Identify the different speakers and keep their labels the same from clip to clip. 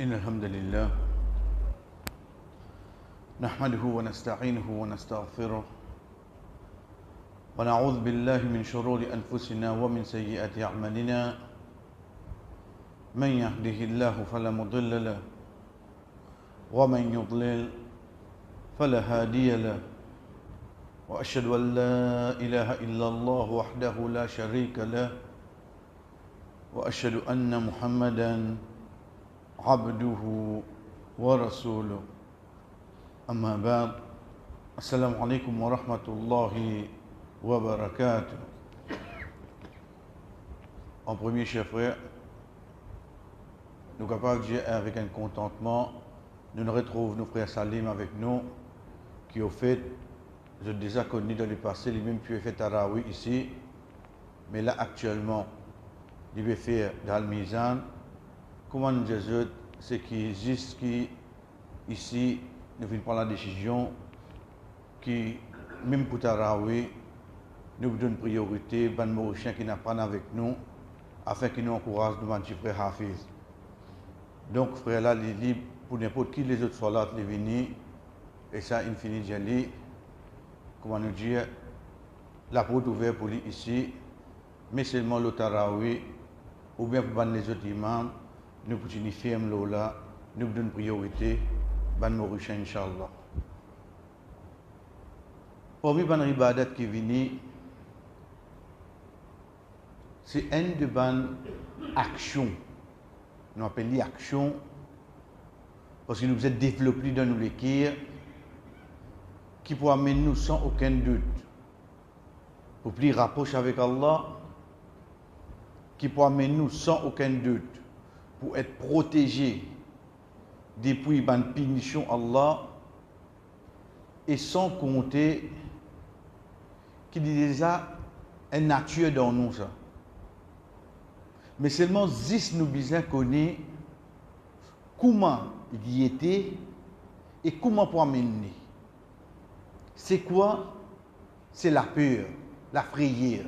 Speaker 1: إن الحمد لله نحمده ونستعينه ونستغفره ونعوذ بالله من شرور أنفسنا ومن سيئات أعمالنا من يهده الله فلا مضل له ومن يضلل فلا هادي له وأشهد أن لا إله إلا الله وحده لا شريك له وأشهد أن محمدا عبده ورسوله أما بعد السلام عليكم ورحمة الله وبركاته. En premier, chers frères, nous capables de dire avec un contentement, nous retrouvons nos frères Salim avec nous, qui au fait, je déjà connu dans le passé, lui même pu faire Tarawi ici, mais là actuellement, il veut faire dans le Mizan. Comment nous disons, c'est qui jusqu'ici, ici, nous venons prendre la décision qui, même pour Tarawi, nous donne priorité, ban Mauricien qui n'apprend avec nous, afin qu'il nous encourage devant notre frère Hafiz. Donc, frère là, il est libre pour n'importe qui les autres soldats les venir, et ça, infini jali, comment nous dire, la porte ouverte pour lui ici, mais seulement le Tarawi, ou bien pour les autres imams, nous continuons ferme là, nous donnons priorité, ban Mauricien, Inch'Allah. Parmi les ibadat qui viennent, c'est une de bonnes actions. Nous appelons l'action parce que nous vous êtes développés dans nos l'équerre qui peut amener nous sans aucun doute pour plus rapprocher avec Allah, qui peut amener nous sans aucun doute pour être protégés depuis une punition Allah et sans compter qu'il y a déjà une nature dans nous ça. Mais seulement 10 nous besoin connaître comment il y était et comment pour amener. C'est quoi? C'est la peur, la frayeur.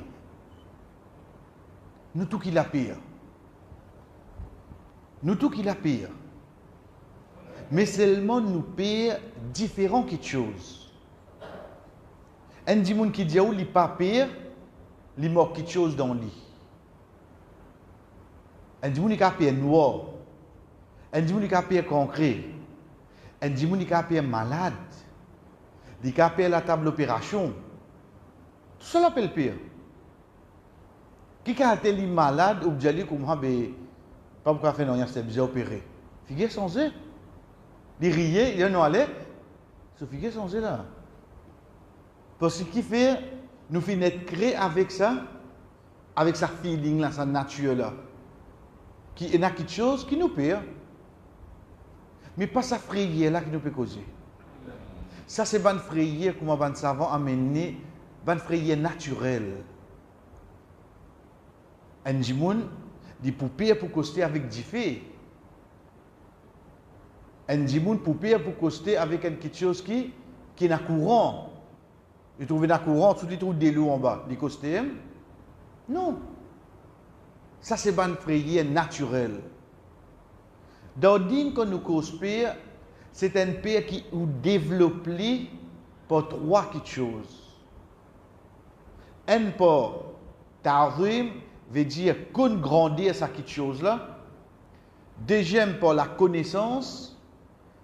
Speaker 1: Nous tout qui la peur. Nous tout qui la peur. Mais seulement nous peur différents quelque chose. Un monde qui dit il pas peur, il mort quelque chose dans lui. Un monde qui a peur noir. Un monde qui a peur concret. Un monde qui a peur malade. Il a peur la table d'opération. Tout ça l'appelle peur. Qui a été malade ou bien comme pas pourquoi faire non, c'est bien opéré. Figure sans eux. Il riait, il en allait. Ce figure sans eux là. Parce que qui fait, nous finissons créer avec ça, avec sa feeling là, sa nature là. Qui est quelque chose qui nous perd. Mais pas sa frayeur là qui nous peut causer. Ça c'est une frayeur comment un savant amener, une frayeur naturelle. Un jimoun dit poupée pour coster avec du fait. Un jimoun poupée pour coster avec quelque chose qui est dans courant. Il trouve dans courant, tout il trouve des loups en bas. Il coster non. Ça c'est une frayeur naturelle. Dans le din que nous cospire, c'est un père qui nous développe pour trois quelque chose. Un pour ta'zim veut dire qu'on grandit à quelque chose là. Deuxième pour la connaissance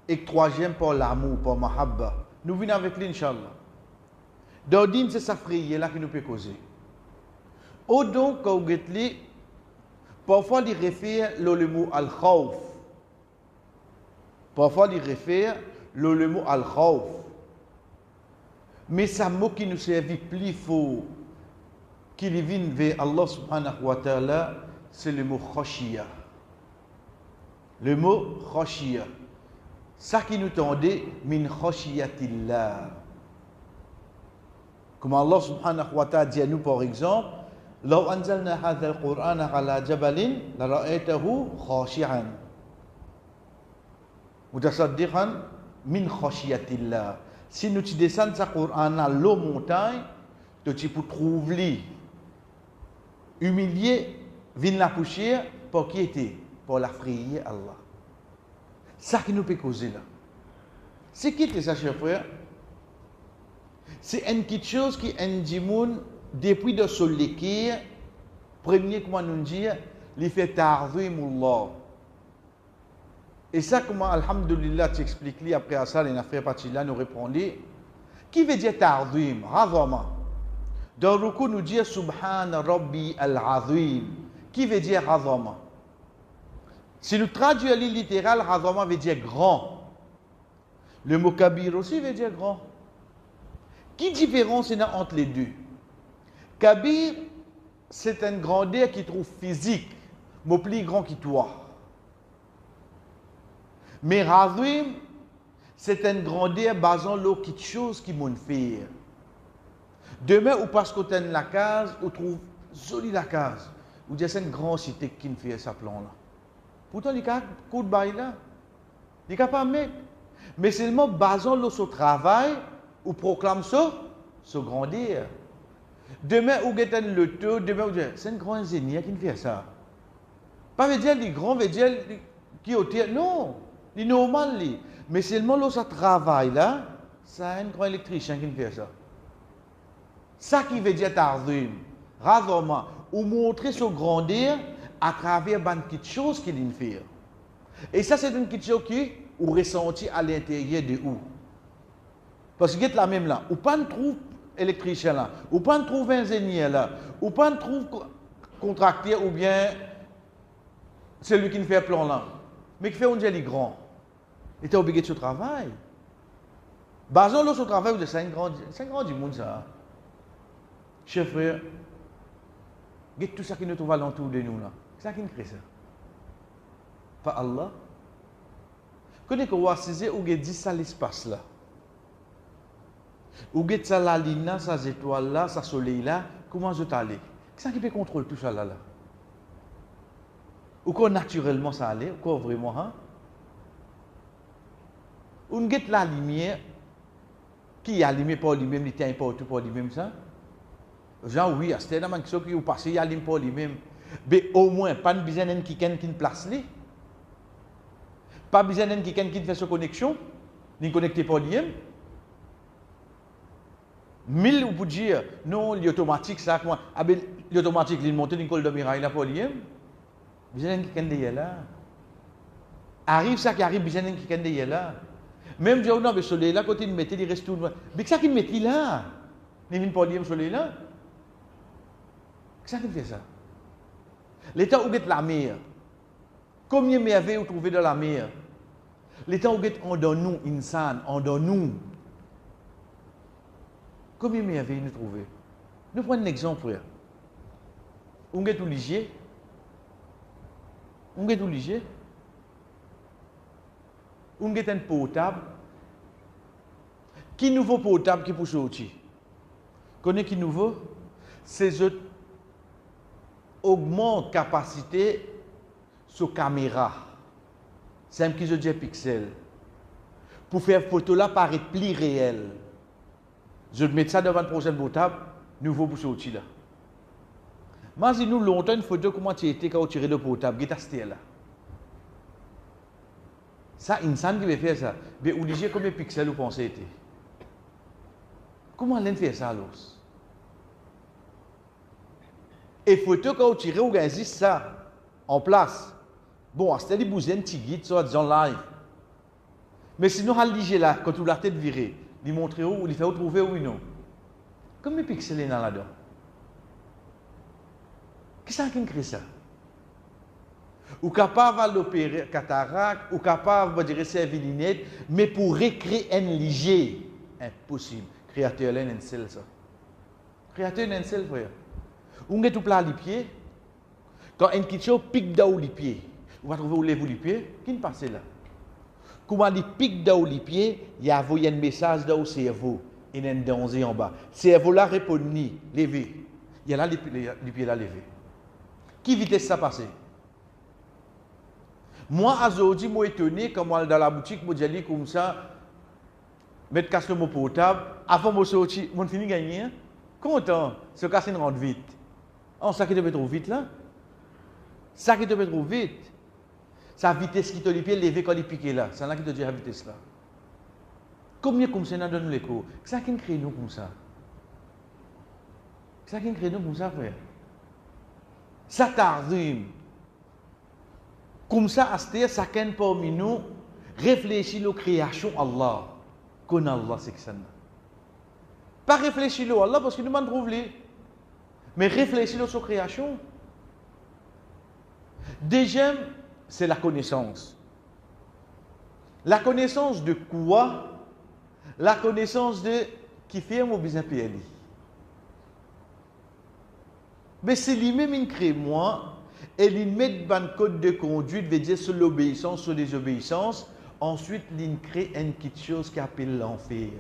Speaker 1: et troisième pour l'amour, pour mahabba. Nous venons avec lui inchallah. Dans le din c'est sa frayeur là qui nous peut causer. Au donc quand vous êtes parfois il réfère le mot al-khawf. Parfois il réfère le mot al-khawf. Mais c'est un mot qui nous servit plus fort, qui vient vers Allah subhanahu wa ta'ala, c'est le mot khashiyah. Le mot khashiyah. Ça qui nous tendait min khashiyatillah. Comme Allah subhanahu wa ta'ala dit à nous par exemple, لو أنزلنا هذا القرآن على جبل لرأيته خاشعا متصدقا من خشية الله. Si nous descendons ce Coran à l'eau montagne, tu peux trouver humilié, vin la poussière pour qui était pour la frayer Allah. Ça qui nous peut causer là. C'est qui ça, chers frères? C'est une petite chose qui est depuis de se l'écrire, premier, comment nous dire, il fait ta'zimullah. Et ça, comment, alhamdulillah, tu expliques après ça, les frères partis là nous répondent. Qui veut dire ta'zim? Razama. Dans le coup, nous dit Subhan Rabbi al-Azim. Qui veut dire razama? Si nous traduisons littéral, razama veut dire grand. Le mot kabir aussi veut dire grand. Qui différence il y a entre les deux? Kabir, c'est une grandeur qui trouve physique, mais plus grand que toi. Mais razim, c'est une grandeur basant sur quelque chose qui m'en fait. Demain, ou parce que tu as la case, ou trouve jolie la case, ou dire c'est une grande cité qui me fait ça plan là. Pourtant, il y a un coup de bail là. Il n'y a pas mec. Mais seulement basant sur ce travail, ou proclame ça, ce grandeur. Demain, ou get le taux, demain, ou dire c'est un grand ingénieur qui me fait ça. Pas veut dire les grands, veut dire qui au tir. Non, il est normal. Mais seulement là, ce travail là, ça un grand électricien qui me fait ça. Ça qui veut dire ta'zim, razama, ou montrer sa grandeur à travers une petite chose qu'il fait. Et ça, c'est une petite chose qui ou ressenti à l'intérieur de où. Parce que la même là, ou pas ne trouve électricien là, ou pas ne trouve ingénieur là, ou pas ne trouve contracteur ou bien celui qui ne fait plan là, mais qui fait un joli grand. Il était obligé de ce travail. Basons le ce travail, c'est un grand du monde ça. Chers frères, tout ça qui nous trouve alentour de nous là, c'est ça qui nous crée ça. Pas Allah. Quand on a saisi ou dit ça l'espace là. Ou get ça la lune là, ça étoile là, ça soleil là, comment je t'allais? C'est ça qui peut contrôler tout ça là. Ou quoi naturellement ça allait, ou quoi vraiment hein? On get la lumière qui allume pas lui-même, il tient pas tout pour lui-même ça. Genre oui, c'est un man qui est passé, il allume pas lui-même. Mais au moins pas besoin d'un qui place lui. Pas besoin d'un qui fait sa connexion, ni connecté par lui-même. 1000 ou pour dire non, l'automatique ça moi, ah ben l'automatique il monte une colle de mirail là pour lui-même. Besoin d'un qui est là. Arrive ça qui arrive besoin d'un qui est là. Même dire non, mais soleil là côté il mettait il reste tout. Mais ça qui mettait là. Ni vient pas lui-même soleil là. C'est ça qui fait ça. L'état où est la mer. Combien de merveilles vous trouvez dans la mer? L'état où est en dans nous, insan, en dans nous. Combien de merveilles nous trouvez? Nous prenons un exemple, frère. On est obligé. On est obligé. On est un potable. Qui nouveau potable qui peut sortir? Connaissez qui nouveau? C'est augmente capacité sur caméra. C'est un qui je dis pixel. Pour faire photo là paraître plus réel. Je vais mettre ça devant le prochain potable, nouveau pour sortir là. Imaginez-nous longtemps une photo comment tu étais quand tu tirais le potable, qui est là. Ça, insan qui veut faire ça, mais obligé combien de pixels vous pensez était? Comment l'on fait ça alors? Et photo quand vous tirez, vous avez ça en place. Bon, c'était des bousins qui guident, soit disant live. Mais sinon, à l'IG là, quand vous la tête virée, lui montrer où, lui faire trouver où non. Combien de pixels il y a là-dedans? Qu'est-ce qui crée ça? Ou capable d'opérer cataracte, ou capable de dire c'est lunette, mais pour recréer un léger, impossible. Créateur là, un seul ça. Créateur un seul frère. On est tout plat les pieds. Quand un kitchen pique dans les pieds, on va trouver où les pieds, qui ne passe là? Comment il pique dans les pieds, il y a un message dans le cerveau, il y a un danger en bas. Le cerveau là répond ni, levé. Il y a là les pieds là levés. Qui vitesse ça passe? Moi, aujourd'hui, je suis étonné quand moi dans la boutique, je dis comme ça, mettre casse mon portable, avant de sortir, je finis de gagner. Content, ce casse une rentre vite. Oh, ça qui te fait trop vite là? Ça qui te fait trop vite. Sa vitesse qui te les pieds, lever quand il pique là. C'est là qui te dit la vitesse là. Combien comme ça, nous donne les cours? C'est ça qui crée nous comme ça. C'est ça qui crée nous comme ça, frère. Ça t'arrive. Comme ça, à ce chacun parmi nous réfléchit aux créations Allah. Qu'on Allah, c'est que ça. Pas réfléchir à Allah parce qu'il nous demande de trouver. Mais réfléchir sur création. Deuxième, c'est la connaissance. La connaissance de quoi? La connaissance de qui fait mon business PLI. Mais c'est lui-même qui crée moi, et il met un code de conduite, veut dire sur l'obéissance, sur désobéissance. Ensuite, il crée une petite chose qui appelle l'enfer.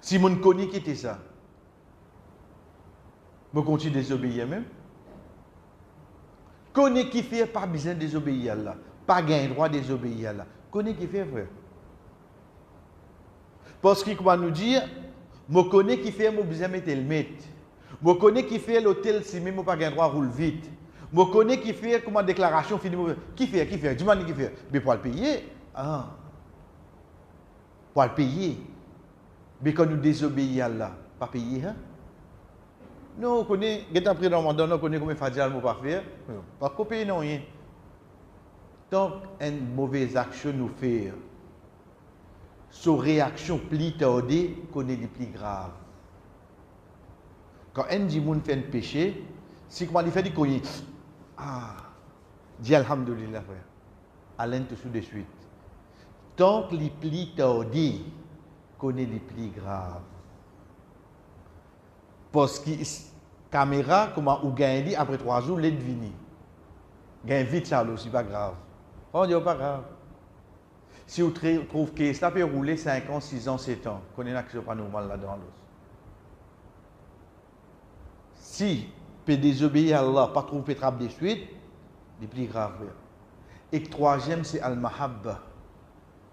Speaker 1: Si mon connaît qui était ça, je continue de désobéir même. Connaît qui fait pas besoin de désobéir là, pas gain droit de désobéir là. Connaît qui fait frère. Parce qu'il va nous dire, je connais qui fait mon besoin mettre le mettre. Je connais qui fait l'hôtel si même pas gain droit roule vite. Je connais qui fait comment déclaration finie. Qui fait dis-moi qui fait. Mais pour le payer. Ah. Pour le payer. Mais quand nous désobéissons là, pas payer hein? Non, on connaît, après dans le monde, on connaît comment faire ne pas faire. Pas copier non rien. Donc, une mauvaise action nous fait. Sa réaction plus tardée, connaît les plus graves. Quand un dit moun fait un péché, si comment il fait du connaît, dis alhamdoulilah frère. Alain tout de suite. Tant que les plus tardés connaît les plus graves. Parce que caméra, comment ou gagne après 3 jours, l'aide vini. Gagne vite ça aussi, pas grave. On dit pas grave. Si vous trouvez que ça peut rouler 5 ans, 6 ans, 7 ans, qu'on est une action pas normale là-dedans. Si peut désobéir à Allah, pas trouver pétrable de suite, c'est plus grave. Et le troisième, c'est al-mahabba,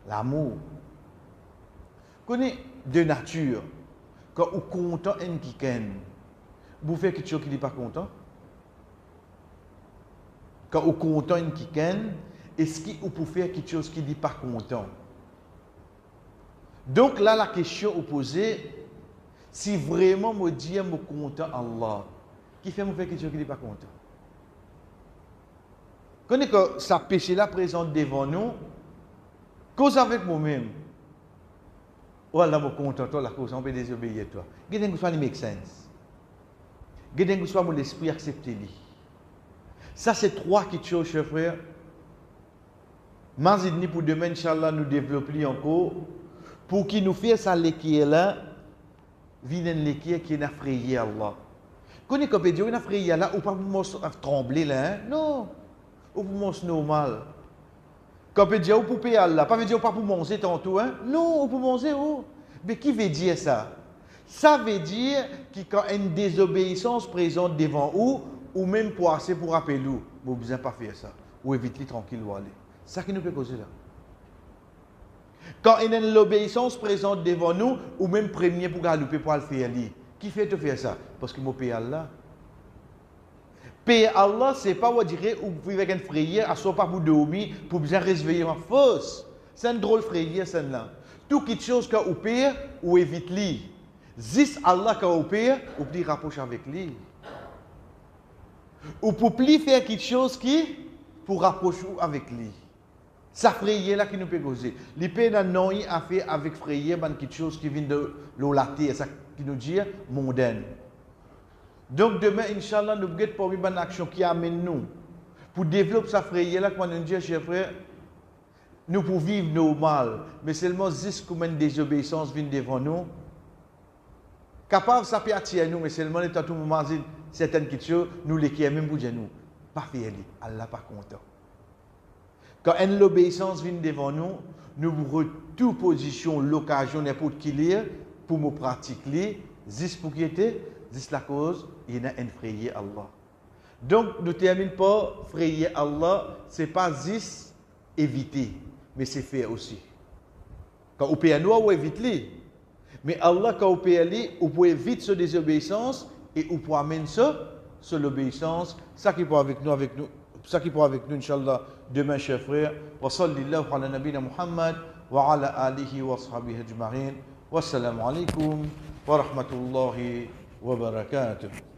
Speaker 1: l'amour. Connais de nature, quand vous content un quelqu'un, vous faites quelque chose qui n'est pas content. Quand vous content un quelqu'un, est-ce que vous pouvez faire quelque chose qui n'est pas content? Donc là, la question opposée, si vraiment je dis que je suis content Allah, qui fait faire quelque chose qui n'est pas content? Quand que ça péché là présente devant nous, cause avec moi-même. Oh Allah, je suis content, toi, la cause, on peut désobéir toi. Qu'est-ce que soit le make sense? Qu'est-ce que soit mon esprit accepté? Ça, c'est 3 petites choses, chers frères. Mazidni pour demain, Inch'Allah, nous développer encore pour qu'il nous fasse ça l'équipe là, vienne l'équipe qui est affrayé Allah. Quand on peut dire, on a affrayé là, ou pas pour trembler là, non, ou pour normal. Quand on peut dire, ou pour payer Allah, pas veut dire pas pour manger tantôt, hein, non, ou pour manger, oh. Mais qui veut dire ça? Ça veut dire que quand une désobéissance présente devant vous, ou même pour assez pour rappeler vous, vous ne besoin pas faire ça, ou éviter tranquille ou aller. C'est ça qui nous peut causer là. Quand il y a une obéissance présente devant nous, ou même premier pour galoper pour le faire, qui fait te faire ça? Parce que moi paye Allah. Payer Allah, ce n'est pas vous dire ou vous vivez avec une frayeur, à soit pas pour dormir, pour bien réveiller en force. C'est une drôle frayeur, celle-là. Tout quelque chose que vous payez, ou évite lui. Zis Allah que vous payez, ou plus rapproche avec lui. Ou pour plus faire quelque chose qui pour rapprocher avec lui. Ça frayeur là qui nous peut causer. Les pays n'ont rien à faire avec frayeur, quelque chose qui vient de l'olaté, ça qui nous dit mondaine. Donc demain, Inch'Allah, nous allons pour une action qui amène nous pour développer sa frayeur là, quand nous dit, chers frères, nous pour vivre normal, mais seulement juste comme une désobéissance vient devant nous. Capable ça peut attirer nous, mais seulement les temps tout moment certaines questions, nous les qui même pour dire nous, pas faire Allah pas content. Quand une obéissance vient devant nous, nous avons toute position, l'occasion, n'importe qui lire, pour nous pratiquer, juste pour qui était, juste la cause, il y a un frayé Allah. Donc, nous ne terminons pas, frayé Allah, ce n'est pas juste éviter, mais c'est faire aussi. Quand vous payez nous, vous évitez. Mais Allah, quand vous payez, vous pouvez éviter cette désobéissance et vous pouvez amener ça sur l'obéissance. Ça qui peut avec nous, ça qui pourra avec nous, Inch'Allah, demain, chers frères. Wa sallallahu ala nabina Muhammad wa ala alihi wa sahbihi ajma'in. Wassalamu alaikum wa rahmatullahi wa barakatuh.